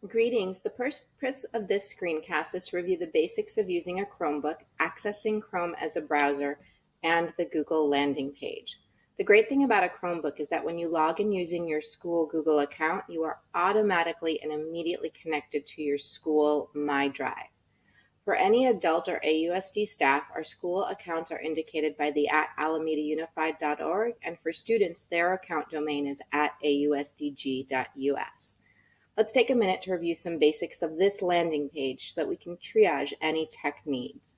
Greetings. The purpose of this screencast is to review the basics of using a Chromebook, accessing Chrome as a browser, and the Google landing page. The great thing about a Chromebook is that when you log in using your school Google account, you are automatically and immediately connected to your school My Drive. For any adult or AUSD staff, our school accounts are indicated by the @alamedaunified.org, and for students, their account domain is @ausdg.us. Let's take a minute to review some basics of this landing page so that we can triage any tech needs.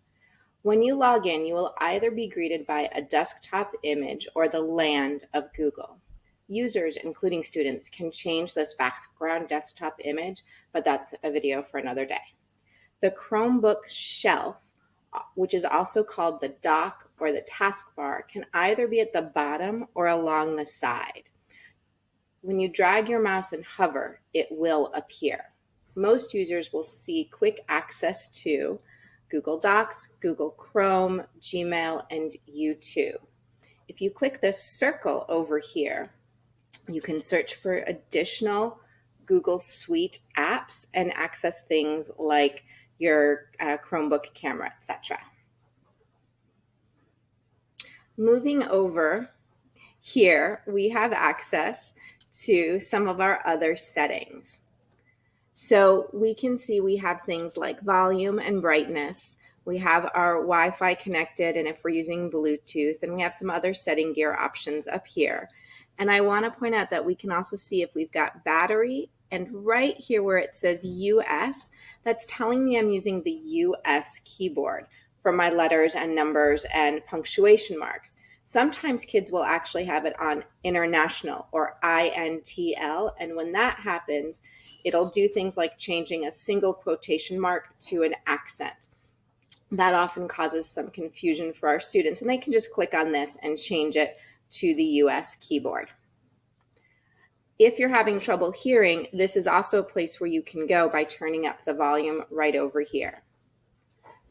When you log in, you will either be greeted by a desktop image or the land of Google. Users, including students, can change this background desktop image, but that's a video for another day. The Chromebook shelf, which is also called the dock or the taskbar, can either be at the bottom or along the side. When you drag your mouse and hover, it will appear. Most users will see quick access to Google Docs, Google Chrome, Gmail, and YouTube. If you click this circle over here, you can search for additional Google Suite apps and access things like your Chromebook camera, etc. Moving over here, we have access to some of our other settings. So we can see we have things like volume and brightness. We have our Wi-Fi connected, and if we're using Bluetooth, and we have some other setting gear options up here. And I want to point out that we can also see if we've got battery, and right here where it says US, that's telling me I'm using the US keyboard for my letters and numbers and punctuation marks. Sometimes kids will actually have it on international or INTL, and when that happens, it'll do things like changing a single quotation mark to an accent. That often causes some confusion for our students, and they can just click on this and change it to the US keyboard. If you're having trouble hearing, this is also a place where you can go by turning up the volume right over here.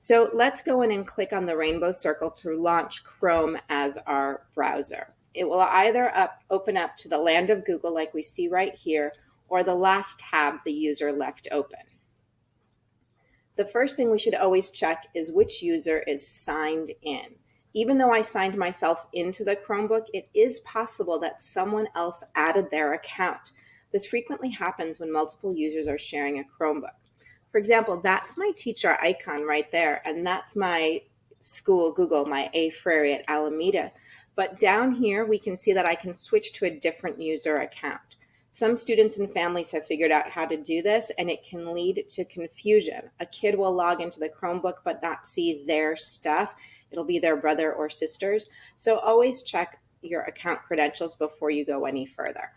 So let's go in and click on the rainbow circle to launch Chrome as our browser. It will either open up to the land of Google like we see right here, or the last tab the user left open. The first thing we should always check is which user is signed in. Even though I signed myself into the Chromebook, it is possible that someone else added their account. This frequently happens when multiple users are sharing a Chromebook. For example, that's my teacher icon right there, and that's my school Google, my A Frary at Alameda. But down here, we can see that I can switch to a different user account. Some students and families have figured out how to do this, and it can lead to confusion. A kid will log into the Chromebook but not see their stuff. It'll be their brother or sister's. So always check your account credentials before you go any further.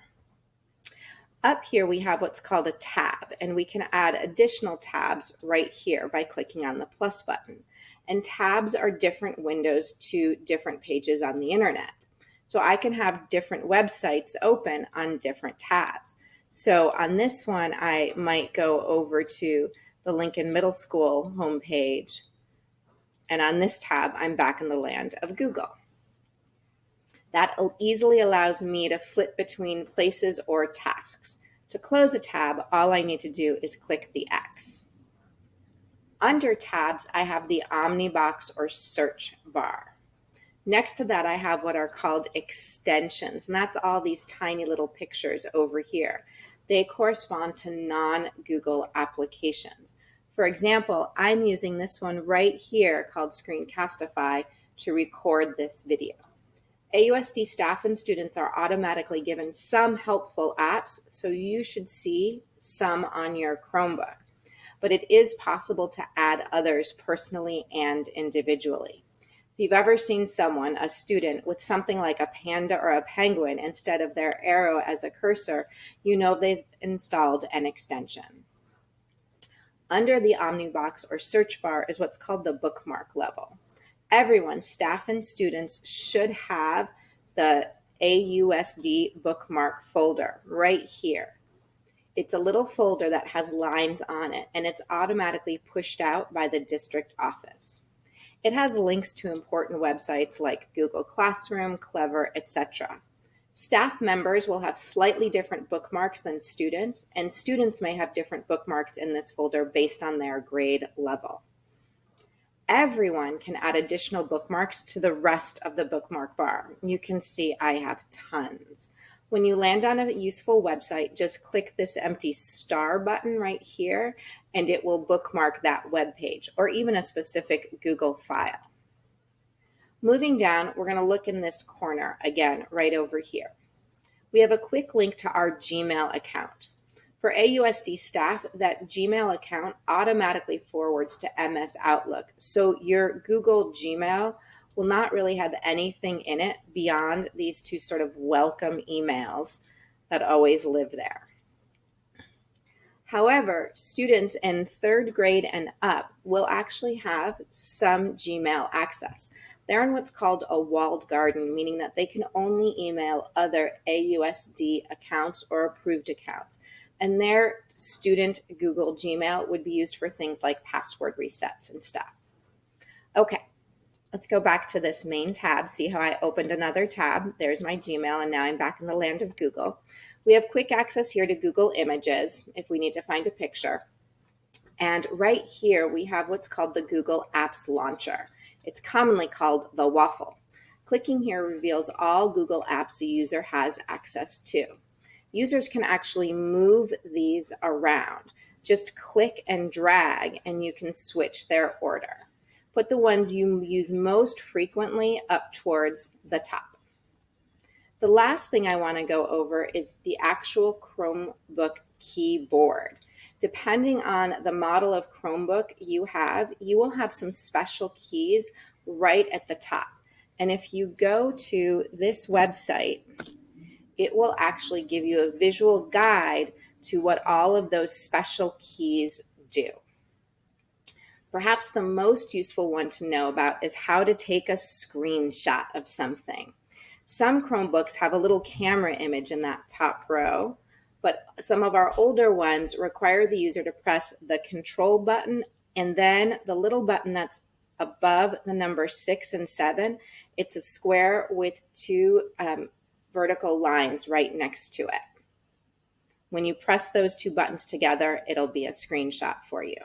Up here, we have what's called a tab, and we can add additional tabs right here by clicking on the plus button. And tabs are different windows to different pages on the internet. So I can have different websites open on different tabs. So on this one, I might go over to the Lincoln Middle School homepage. And on this tab, I'm back in the land of Google. That easily allows me to flip between places or tasks. To close a tab, all I need to do is click the X. Under tabs, I have the omnibox or search bar. Next to that, I have what are called extensions, and that's all these tiny little pictures over here. They correspond to non-Google applications. For example, I'm using this one right here called Screencastify to record this video. AUSD staff and students are automatically given some helpful apps, so you should see some on your Chromebook. But it is possible to add others personally and individually. If you've ever seen someone, a student, with something like a panda or a penguin instead of their arrow as a cursor, you know they've installed an extension. Under the omnibox or search bar is what's called the bookmark level. Everyone, staff and students, should have the AUSD bookmark folder right here. It's a little folder that has lines on it, and it's automatically pushed out by the district office. It has links to important websites like Google Classroom, Clever, etc. Staff members will have slightly different bookmarks than students, and students may have different bookmarks in this folder based on their grade level. Everyone can add additional bookmarks to the rest of the bookmark bar. You can see I have tons. When you land on a useful website, just click this empty star button right here, and it will bookmark that web page or even a specific Google file. Moving down, we're going to look in this corner again, right over here. We have a quick link to our Gmail account. For AUSD staff, that Gmail account automatically forwards to MS Outlook. So your Google Gmail will not really have anything in it beyond these two sort of welcome emails that always live there. However, students in 3rd grade and up will actually have some Gmail access. They're in what's called a walled garden, meaning that they can only email other AUSD accounts or approved accounts. And their student Google Gmail would be used for things like password resets and stuff. Okay, let's go back to this main tab. See how I opened another tab? There's my Gmail, and now I'm back in the land of Google. We have quick access here to Google Images if we need to find a picture. And right here, we have what's called the Google Apps Launcher. It's commonly called the Waffle. Clicking here reveals all Google apps a user has access to. Users can actually move these around. Just click and drag, and you can switch their order. Put the ones you use most frequently up towards the top. The last thing I want to go over is the actual Chromebook keyboard. Depending on the model of Chromebook you will have some special keys right at the top. And if you go to this website, it will actually give you a visual guide to what all of those special keys do. Perhaps the most useful one to know about is how to take a screenshot of something. Some Chromebooks have a little camera image in that top row, but some of our older ones require the user to press the control button and then the little button that's above the number 6 and 7. It's a square with two vertical lines right next to it. When you press those two buttons together, it'll be a screenshot for you.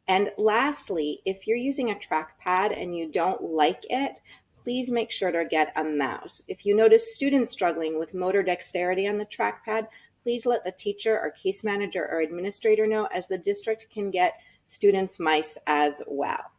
And lastly, if you're using a trackpad and you don't like it, please make sure to get a mouse. If you notice students struggling with motor dexterity on the trackpad, please let the teacher or case manager or administrator know, as the district can get students mice as well.